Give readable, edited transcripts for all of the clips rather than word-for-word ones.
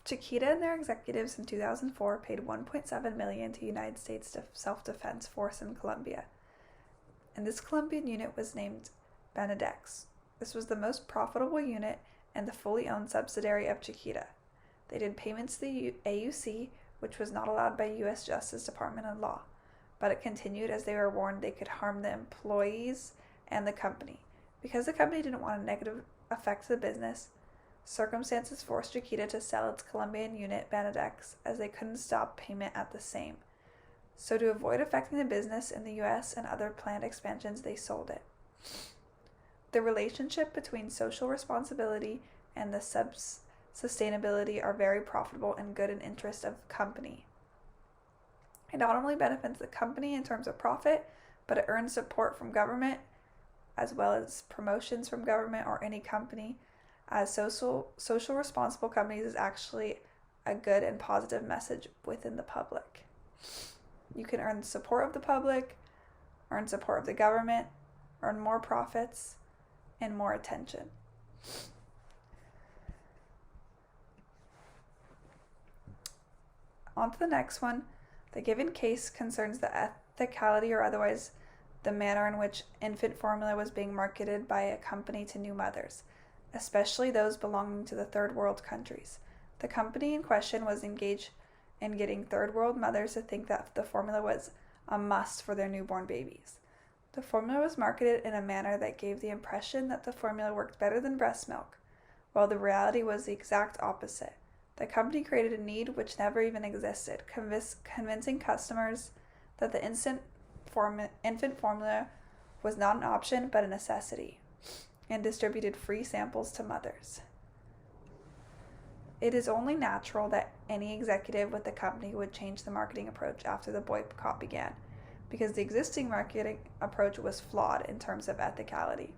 Chiquita and their executives in 2004 paid $1.7 million to United States Self-Defense Force in Colombia, and this Colombian unit was named Benedex. This was the most profitable unit and the fully owned subsidiary of Chiquita. They did payments to the AUC, which was not allowed by U.S. Justice Department and law, but it continued as they were warned they could harm the employees and the company. Because the company didn't want a negative effect to the business, circumstances forced Chiquita to sell its Colombian unit, Benedex, as they couldn't stop payment at the same. So to avoid affecting the business in the U.S. and other planned expansions, they sold it. The relationship between social responsibility and the sustainability are very profitable and good in interest of the company. It not only benefits the company in terms of profit, but it earns support from government as well as promotions from government or any company, as social responsible companies is actually a good and positive message within the public. You can earn the support of the public, earn support of the government, earn more profits, and more attention. On to the next one. The given case concerns the ethicality or otherwise the manner in which infant formula was being marketed by a company to new mothers, especially those belonging to the third world countries. The company in question was engaged in getting third world mothers to think that the formula was a must for their newborn babies. The formula was marketed in a manner that gave the impression that the formula worked better than breast milk, while the reality was the exact opposite. The company created a need which never even existed, convincing customers that the infant formula was not an option but a necessity, and distributed free samples to mothers. It is only natural that any executive with the company would change the marketing approach after the boycott began, because the existing marketing approach was flawed in terms of ethicality.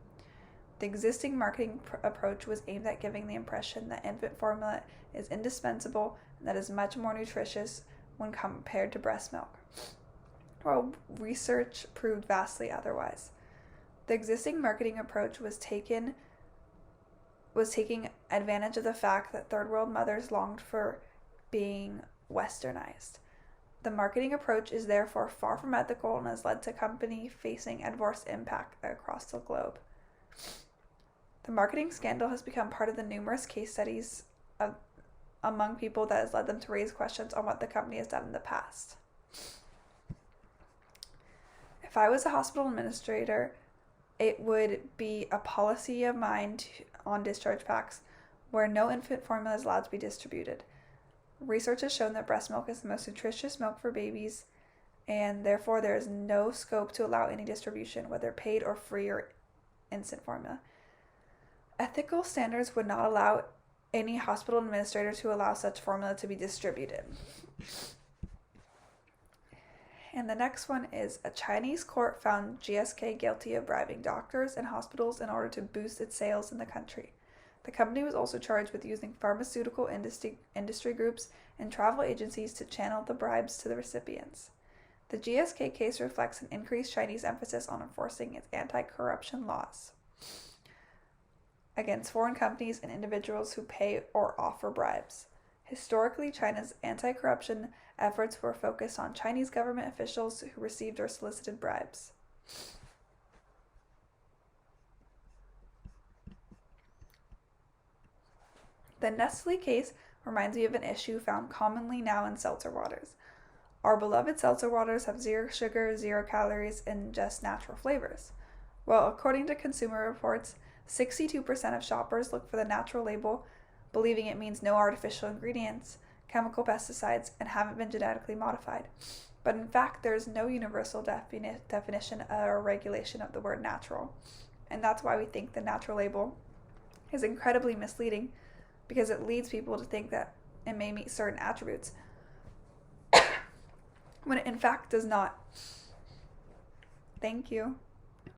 The existing marketing approach was aimed at giving the impression that infant formula is indispensable and that is much more nutritious when compared to breast milk, while research proved vastly otherwise. The existing marketing approach was taking advantage of the fact that third world mothers longed for being westernized. The marketing approach is therefore far from ethical and has led to company facing adverse impact across the globe. The marketing scandal has become part of the numerous case studies among people that has led them to raise questions on what the company has done in the past. If I was a hospital administrator, it would be a policy of mine on discharge packs where no infant formula is allowed to be distributed. Research has shown that breast milk is the most nutritious milk for babies, and therefore there is no scope to allow any distribution, whether paid or free or instant formula. Ethical standards would not allow any hospital administrator to allow such formula to be distributed. And the next one is a Chinese court found GSK guilty of bribing doctors and hospitals in order to boost its sales in the country. The company was also charged with using pharmaceutical industry groups and travel agencies to channel the bribes to the recipients. The GSK case reflects an increased Chinese emphasis on enforcing its anti-corruption laws against foreign companies and individuals who pay or offer bribes. Historically, China's anti-corruption efforts were focused on Chinese government officials who received or solicited bribes. The Nestle case reminds me of an issue found commonly now in seltzer waters. Our beloved seltzer waters have 0 sugar, 0 calories, and just natural flavors. Well, according to Consumer Reports, 62% of shoppers look for the natural label, believing it means no artificial ingredients, chemical pesticides, and haven't been genetically modified. But in fact, there is no universal definition or regulation of the word natural. And that's why we think the natural label is incredibly misleading, because it leads people to think that it may meet certain attributes, when it in fact does not. Thank you.